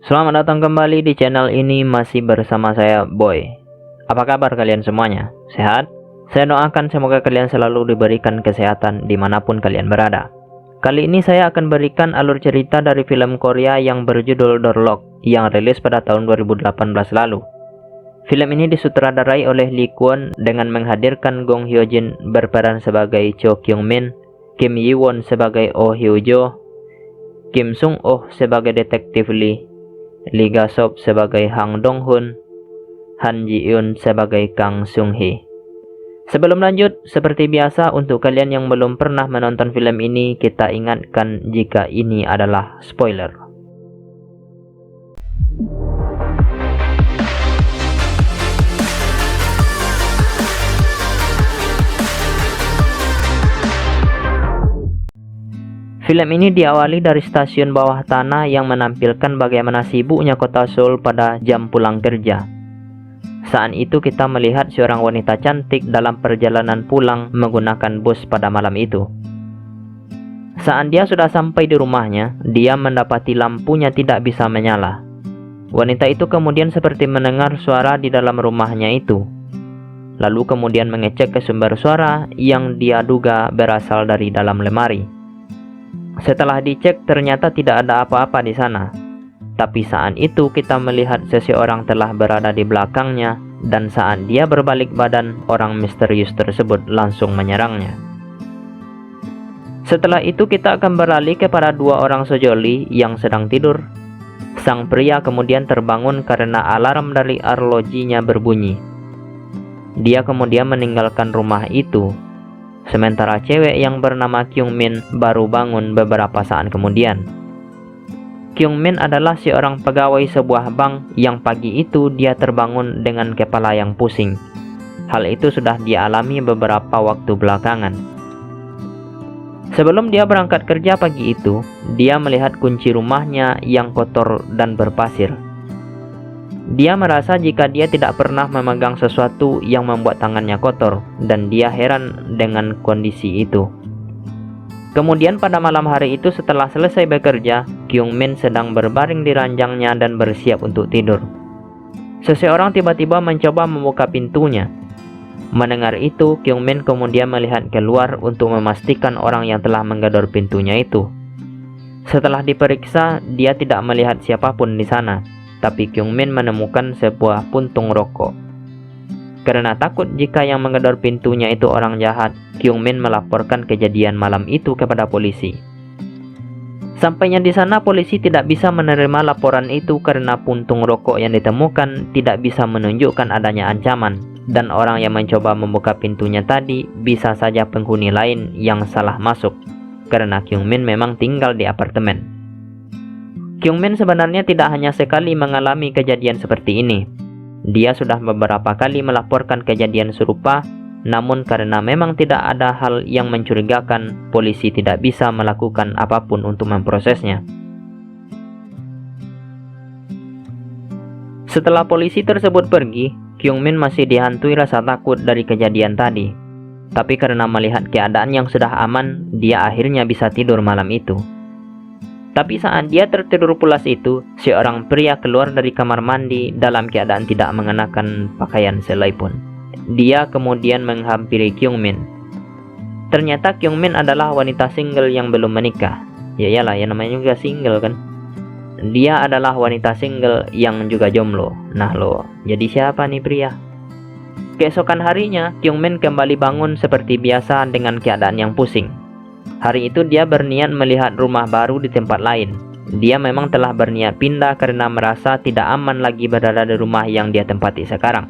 Selamat datang kembali di channel ini, masih bersama saya Boy. Apa kabar kalian semuanya? Sehat? Saya doakan semoga kalian selalu diberikan kesehatan dimanapun kalian berada. Kali ini saya akan berikan alur cerita dari film Korea yang berjudul Door Lock yang rilis pada tahun 2018 lalu. Film ini disutradarai oleh Lee Kwon dengan menghadirkan Gong Hyo Jin berperan sebagai Cho Kyung Min, Kim Yi Won sebagai Oh Hyo Jo, Kim Sung Oh sebagai detektif Lee, Lee Ga Sop sebagai Hang Dong Hun, Han Ji Eun sebagai Kang Sung Hee. Sebelum lanjut, seperti biasa untuk kalian yang belum pernah menonton film ini, kita ingatkan jika ini adalah spoiler. Film ini diawali dari stasiun bawah tanah yang menampilkan bagaimana sibuknya kota Seoul pada jam pulang kerja. Saat itu kita melihat seorang wanita cantik dalam perjalanan pulang menggunakan bus pada malam itu. Saat dia sudah sampai di rumahnya, dia mendapati lampunya tidak bisa menyala. Wanita itu kemudian seperti mendengar suara di dalam rumahnya itu. Lalu kemudian mengecek ke sumber suara yang dia duga berasal dari dalam lemari. Setelah dicek, ternyata tidak ada apa-apa di sana. Tapi saat itu kita melihat seseorang telah berada di belakangnya, dan saat dia berbalik badan, orang misterius tersebut langsung menyerangnya. Setelah itu kita akan beralih kepada dua orang sejoli yang sedang tidur. Sang pria kemudian terbangun karena alarm dari arlojinya berbunyi. Dia kemudian meninggalkan rumah itu. Sementara cewek yang bernama Kyung Min baru bangun beberapa saat kemudian. Kyung Min adalah seorang pegawai sebuah bank yang pagi itu dia terbangun dengan kepala yang pusing. Hal itu sudah dia alami beberapa waktu belakangan. Sebelum dia berangkat kerja pagi itu, dia melihat kunci rumahnya yang kotor dan berpasir. Dia merasa jika dia tidak pernah memegang sesuatu yang membuat tangannya kotor, dan dia heran dengan kondisi itu. Kemudian pada malam hari itu setelah selesai bekerja, Kyung Min sedang berbaring di ranjangnya dan bersiap untuk tidur. Seseorang tiba-tiba mencoba membuka pintunya. Mendengar itu, Kyung Min kemudian melihat keluar untuk memastikan orang yang telah menggedor pintunya itu. Setelah diperiksa, dia tidak melihat siapapun di sana. Tapi Kyung Min menemukan sebuah puntung rokok. Karena takut jika yang menggedor pintunya itu orang jahat, Kyung Min melaporkan kejadian malam itu kepada polisi. Sampainya di sana, polisi tidak bisa menerima laporan itu karena puntung rokok yang ditemukan tidak bisa menunjukkan adanya ancaman, dan orang yang mencoba membuka pintunya tadi bisa saja penghuni lain yang salah masuk, karena Kyung Min memang tinggal di apartemen. Kyung Min sebenarnya tidak hanya sekali mengalami kejadian seperti ini. Dia sudah beberapa kali melaporkan kejadian serupa, namun karena memang tidak ada hal yang mencurigakan, polisi tidak bisa melakukan apapun untuk memprosesnya. Setelah polisi tersebut pergi, Kyung Min masih dihantui rasa takut dari kejadian tadi. Tapi karena melihat keadaan yang sudah aman, dia akhirnya bisa tidur malam itu. Tapi saat dia tertidur pulas itu, seorang pria keluar dari kamar mandi dalam keadaan tidak mengenakan pakaian selai pun. Dia kemudian menghampiri Kyung Min. Ternyata Kyung Min adalah wanita single yang belum menikah. Ya iyalah, ya namanya juga single kan. Dia adalah wanita single yang juga jomblo. Nah lo, jadi siapa nih pria? Keesokan harinya, Kyung Min kembali bangun seperti biasa dengan keadaan yang pusing. Hari itu dia berniat melihat rumah baru di tempat lain. Dia memang telah berniat pindah karena merasa tidak aman lagi berada di rumah yang dia tempati sekarang.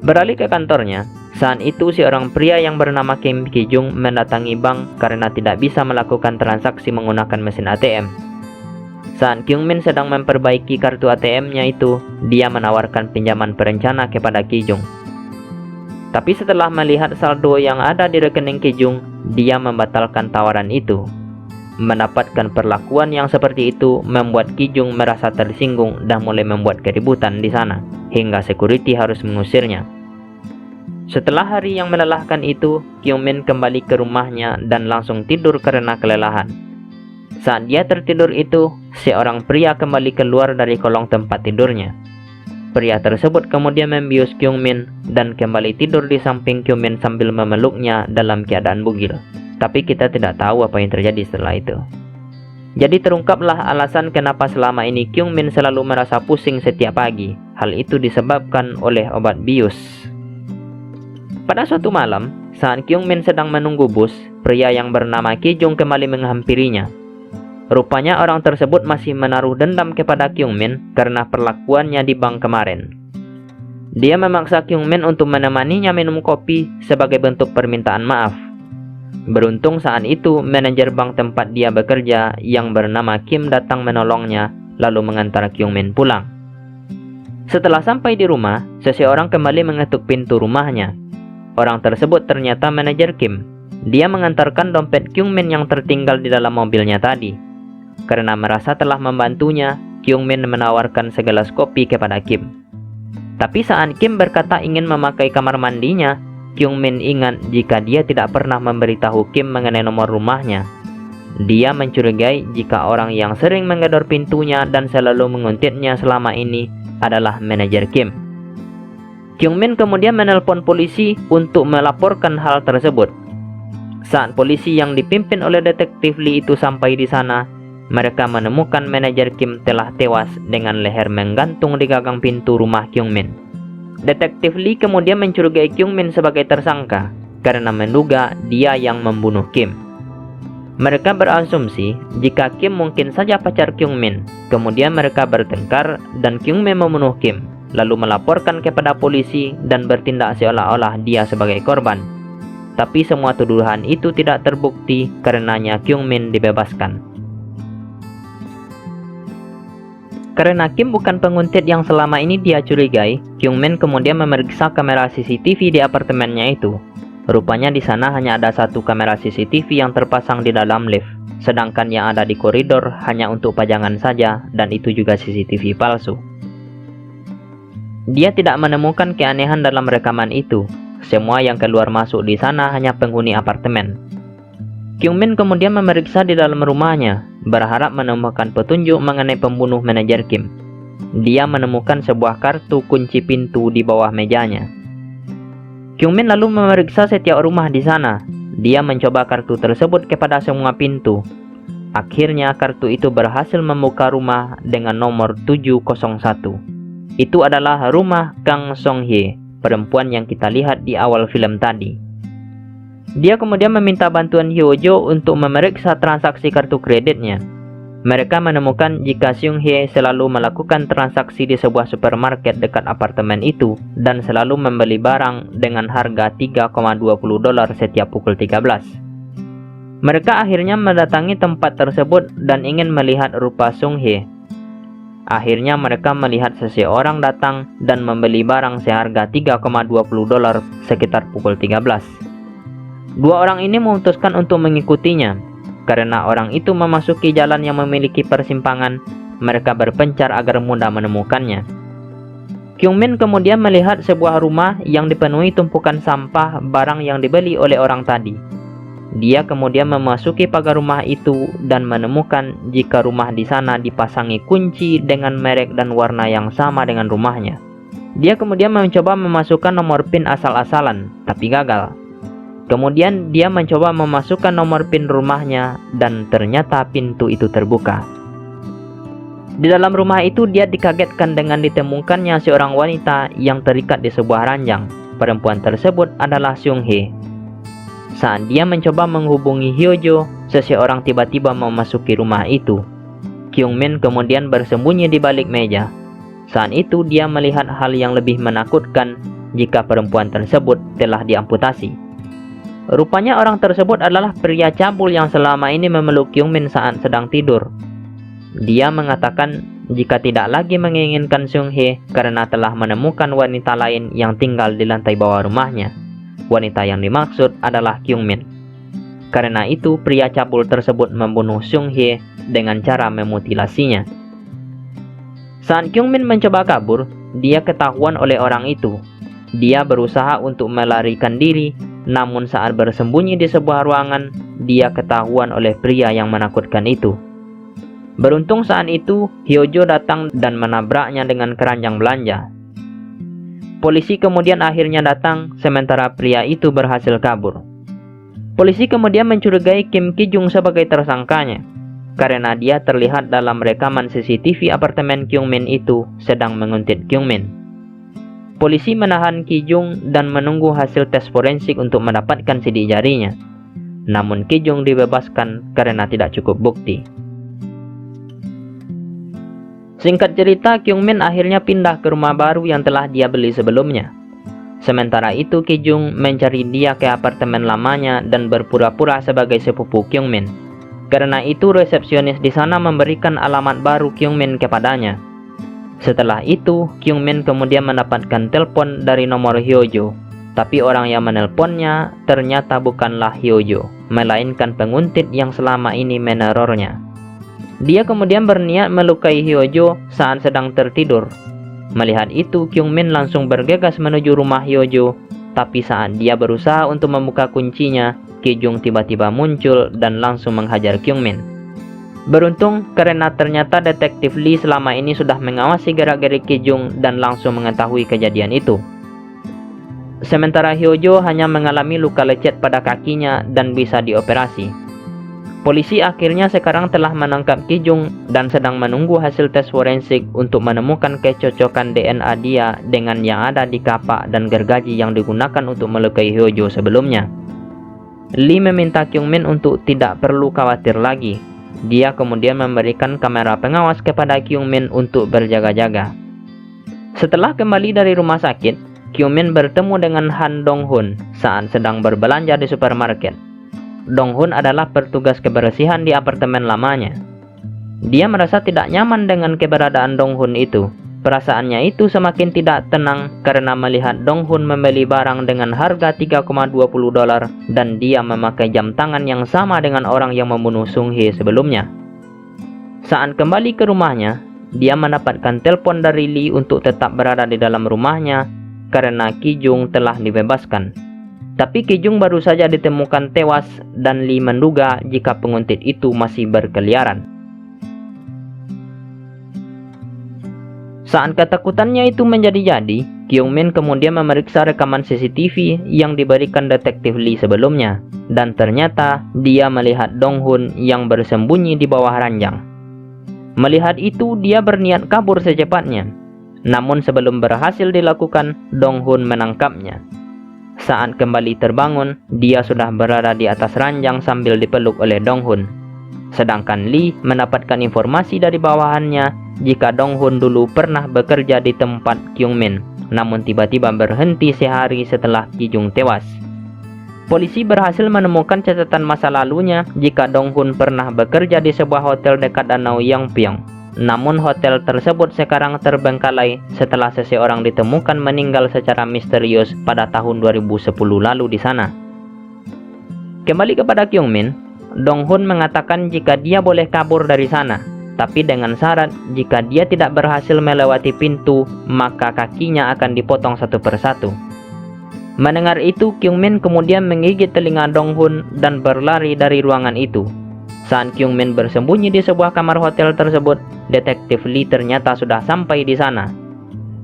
Beralih ke kantornya, saat itu seorang pria yang bernama Kim Ki Jung mendatangi bank karena tidak bisa melakukan transaksi menggunakan mesin ATM. Saat Kyung Min sedang memperbaiki kartu ATM-nya itu, dia menawarkan pinjaman perencana kepada Ki Jung. Tapi setelah melihat saldo yang ada di rekening Ki Jung, dia membatalkan tawaran itu. Mendapatkan perlakuan yang seperti itu membuat Ki Jung merasa tersinggung dan mulai membuat keributan di sana, hingga security harus mengusirnya. Setelah hari yang melelahkan itu, Kyung Min kembali ke rumahnya dan langsung tidur karena kelelahan. Saat dia tertidur itu, seorang pria kembali keluar dari kolong tempat tidurnya. Pria tersebut kemudian membius Kyung Min dan kembali tidur di samping Kyung Min sambil memeluknya dalam keadaan bugil. Tapi kita tidak tahu apa yang terjadi setelah itu. Jadi terungkaplah alasan kenapa selama ini Kyung Min selalu merasa pusing setiap pagi. Hal itu disebabkan oleh obat bius. Pada suatu malam, saat Kyung Min sedang menunggu bus, pria yang bernama Ki Jung kembali menghampirinya. Rupanya orang tersebut masih menaruh dendam kepada Kyung Min karena perlakuannya di bank kemarin. Dia memaksa Kyung Min untuk menemaninya minum kopi sebagai bentuk permintaan maaf. Beruntung saat itu manajer bank tempat dia bekerja yang bernama Kim datang menolongnya lalu mengantar Kyung Min pulang. Setelah sampai di rumah, seseorang kembali mengetuk pintu rumahnya. Orang tersebut ternyata manajer Kim. Dia mengantarkan dompet Kyung Min yang tertinggal di dalam mobilnya tadi. Karena merasa telah membantunya, Kyung Min menawarkan segelas kopi kepada Kim. Tapi saat Kim berkata ingin memakai kamar mandinya, Kyung Min ingat jika dia tidak pernah memberitahu Kim mengenai nomor rumahnya. Dia mencurigai jika orang yang sering menggedor pintunya dan selalu menguntitnya selama ini adalah manajer Kim. Kyung Min kemudian menelpon polisi untuk melaporkan hal tersebut. Saat polisi yang dipimpin oleh detektif Lee itu sampai di sana, mereka menemukan manajer Kim telah tewas dengan leher menggantung di gagang pintu rumah Kyung Min. Detektif Lee kemudian mencurigai Kyung Min sebagai tersangka karena menduga dia yang membunuh Kim. Mereka berasumsi jika Kim mungkin saja pacar Kyung Min. Kemudian mereka bertengkar dan Kyung Min membunuh Kim, lalu melaporkan kepada polisi dan bertindak seolah-olah dia sebagai korban. Tapi semua tuduhan itu tidak terbukti karenanya Kyung Min dibebaskan. Karena Kim bukan penguntit yang selama ini dia curigai, Kyung Min kemudian memeriksa kamera CCTV di apartemennya itu. Rupanya di sana hanya ada satu kamera CCTV yang terpasang di dalam lift, sedangkan yang ada di koridor hanya untuk pajangan saja dan itu juga CCTV palsu. Dia tidak menemukan keanehan dalam rekaman itu. Semua yang keluar masuk di sana hanya penghuni apartemen. Kyung Min kemudian memeriksa di dalam rumahnya, berharap menemukan petunjuk mengenai pembunuh manajer Kim. Dia menemukan sebuah kartu kunci pintu di bawah mejanya. Kyung Min lalu memeriksa setiap rumah di sana. Dia mencoba kartu tersebut kepada semua pintu. Akhirnya kartu itu berhasil membuka rumah dengan nomor 701. Itu adalah rumah Kang Song Hye, perempuan yang kita lihat di awal film tadi. Dia kemudian meminta bantuan Hyo-jo untuk memeriksa transaksi kartu kreditnya. Mereka menemukan jika Seung Hye selalu melakukan transaksi di sebuah supermarket dekat apartemen itu dan selalu membeli barang dengan harga $3,20 setiap pukul 13. Mereka akhirnya mendatangi tempat tersebut dan ingin melihat rupa Seung Hye. Akhirnya mereka melihat seseorang datang dan membeli barang seharga $3,20 sekitar pukul 13. Dua orang ini memutuskan untuk mengikutinya. Karena orang itu memasuki jalan yang memiliki persimpangan, mereka berpencar agar mudah menemukannya. Kyung Min kemudian melihat sebuah rumah yang dipenuhi tumpukan sampah barang yang dibeli oleh orang tadi. Dia kemudian memasuki pagar rumah itu dan menemukan jika rumah di sana dipasangi kunci dengan merek dan warna yang sama dengan rumahnya. Dia kemudian mencoba memasukkan nomor PIN asal-asalan, tapi gagal. Kemudian dia mencoba memasukkan nomor PIN rumahnya dan ternyata pintu itu terbuka. Di dalam rumah itu dia dikagetkan dengan ditemukannya seorang wanita yang terikat di sebuah ranjang. Perempuan tersebut adalah Seung Hye. Saat dia mencoba menghubungi Hyo-jo, seseorang tiba-tiba memasuki rumah itu. Kyung Min kemudian bersembunyi di balik meja. Saat itu dia melihat hal yang lebih menakutkan jika perempuan tersebut telah diamputasi. Rupanya orang tersebut adalah pria cabul yang selama ini memeluk Kyung Min saat sedang tidur. Dia mengatakan jika tidak lagi menginginkan Seung Hye karena telah menemukan wanita lain yang tinggal di lantai bawah rumahnya. Wanita yang dimaksud adalah Kyung Min. Karena itu pria cabul tersebut membunuh Seung Hye dengan cara memutilasinya. Saat Kyung Min mencoba kabur, dia ketahuan oleh orang itu. Dia berusaha untuk melarikan diri, namun saat bersembunyi di sebuah ruangan, dia ketahuan oleh pria yang menakutkan itu. Beruntung saat itu Hyojo datang dan menabraknya dengan keranjang belanja. Polisi kemudian akhirnya datang, sementara pria itu berhasil kabur. Polisi kemudian mencurigai Kim Ki-jung sebagai tersangkanya, karena dia terlihat dalam rekaman CCTV apartemen Kyung-min itu sedang menguntit Kyung-min. Polisi menahan Ki-jung dan menunggu hasil tes forensik untuk mendapatkan sidik jarinya. Namun Ki-jung dibebaskan karena tidak cukup bukti. Singkat cerita, Kyung-min akhirnya pindah ke rumah baru yang telah dia beli sebelumnya. Sementara itu Ki-jung mencari dia ke apartemen lamanya dan berpura-pura sebagai sepupu Kyung-min. Karena itu resepsionis di sana memberikan alamat baru Kyung-min kepadanya. Setelah itu, Kyung-min kemudian mendapatkan telepon dari nomor Hyojo. Tapi orang yang menelponnya ternyata bukanlah Hyojo, melainkan penguntit yang selama ini menerornya. Dia kemudian berniat melukai Hyojo saat sedang tertidur. Melihat itu, Kyung-min langsung bergegas menuju rumah Hyojo. Tapi saat dia berusaha untuk membuka kuncinya, Ki-jung tiba-tiba muncul dan langsung menghajar Kyung-min. Beruntung karena ternyata detektif Lee selama ini sudah mengawasi gerak-gerik Ki-jung dan langsung mengetahui kejadian itu. Sementara Hyojo hanya mengalami luka lecet pada kakinya dan bisa dioperasi. Polisi akhirnya sekarang telah menangkap Ki-jung dan sedang menunggu hasil tes forensik untuk menemukan kecocokan DNA dia dengan yang ada di kapak dan gergaji yang digunakan untuk melukai Hyojo sebelumnya. Lee meminta Kyung-min untuk tidak perlu khawatir lagi. Dia kemudian memberikan kamera pengawas kepada Kyung-min untuk berjaga-jaga. Setelah kembali dari rumah sakit, Kyung-min bertemu dengan Han Dong-hun saat sedang berbelanja di supermarket. Dong-hun adalah petugas kebersihan di apartemen lamanya. Dia merasa tidak nyaman dengan keberadaan Dong-hun itu. Perasaannya itu semakin tidak tenang karena melihat Dong-hun membeli barang dengan harga $3,20 dan dia memakai jam tangan yang sama dengan orang yang membunuh Sung-hye sebelumnya. Saat kembali ke rumahnya, dia mendapatkan telepon dari Lee untuk tetap berada di dalam rumahnya karena Ki-jung telah dibebaskan. Tapi Ki-jung baru saja ditemukan tewas dan Lee menduga jika penguntit itu masih berkeliaran. Saat ketakutannya itu menjadi-jadi, Kyung-min kemudian memeriksa rekaman CCTV yang diberikan detektif Lee sebelumnya. Dan ternyata dia melihat Dong-hun yang bersembunyi di bawah ranjang. Melihat itu, dia berniat kabur secepatnya. Namun sebelum berhasil dilakukan, Dong-hun menangkapnya. Saat kembali terbangun, dia sudah berada di atas ranjang sambil dipeluk oleh Dong-hun. Sedangkan Lee mendapatkan informasi dari bawahannya jika Dong-hun dulu pernah bekerja di tempat Kyung-min, namun tiba-tiba berhenti sehari setelah Ki-jung tewas. Polisi berhasil menemukan catatan masa lalunya jika Dong-hun pernah bekerja di sebuah hotel dekat Danau Yangpyeong. Namun hotel tersebut sekarang terbengkalai setelah seseorang ditemukan meninggal secara misterius pada tahun 2010 lalu di sana. Kembali kepada Kyung-min, Dong-hun mengatakan jika dia boleh kabur dari sana, tapi dengan syarat jika dia tidak berhasil melewati pintu, maka kakinya akan dipotong satu persatu. Mendengar itu, Kyung-min kemudian menggigit telinga Dong-hun dan berlari dari ruangan itu. Saat Kyung-min bersembunyi di sebuah kamar hotel tersebut, detektif Lee ternyata sudah sampai di sana.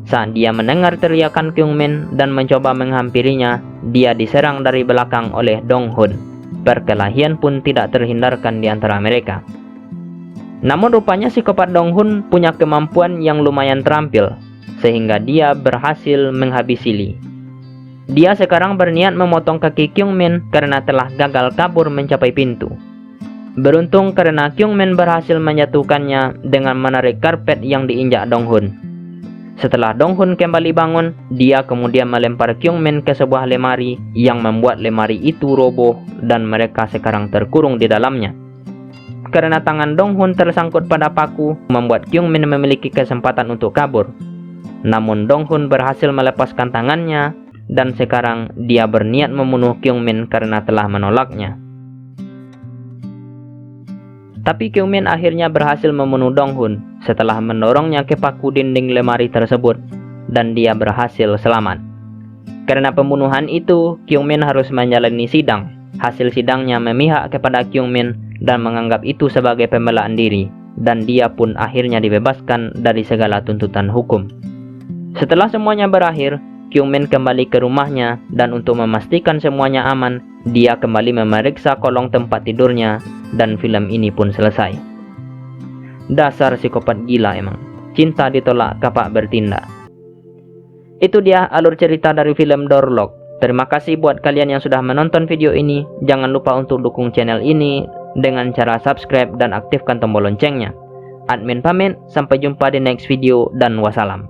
Saat dia mendengar teriakan Kyung-min dan mencoba menghampirinya, dia diserang dari belakang oleh Dong-hun. Perkelahian pun tidak terhindarkan di antara mereka. Namun rupanya psikopat Dong-hun punya kemampuan yang lumayan terampil, sehingga dia berhasil menghabisi Lee. Dia sekarang berniat memotong kaki Kyung-min karena telah gagal kabur mencapai pintu. Beruntung karena Kyung-min berhasil menjatuhkannya dengan menarik karpet yang diinjak Dong-hun. Setelah Dong-hun kembali bangun, dia kemudian melempar Kyung-min ke sebuah lemari yang membuat lemari itu roboh dan mereka sekarang terkurung di dalamnya. Karena tangan Dong-hun tersangkut pada paku, membuat Kyung-min memiliki kesempatan untuk kabur. Namun Dong-hun berhasil melepaskan tangannya dan sekarang dia berniat membunuh Kyung-min karena telah menolaknya. Tapi Kyung-min akhirnya berhasil membunuh Dong-hun setelah mendorongnya ke paku dinding lemari tersebut dan dia berhasil selamat. Karena pembunuhan itu, Kyung-min harus menjalani sidang. Hasil sidangnya memihak kepada Kyung-min dan menganggap itu sebagai pembelaan diri. dan dia pun akhirnya dibebaskan dari segala tuntutan hukum. Setelah semuanya berakhir, Kyungmin kembali ke rumahnya dan untuk memastikan semuanya aman, dia kembali memeriksa kolong tempat tidurnya dan film ini pun selesai. Dasar psikopat gila emang. Cinta ditolak, kapak bertindak. Itu dia alur cerita dari film Door Lock. Terima kasih buat kalian yang sudah menonton video ini. Jangan lupa untuk dukung channel ini dengan cara subscribe dan aktifkan tombol loncengnya. Admin pamit, sampai jumpa di next video dan wassalam.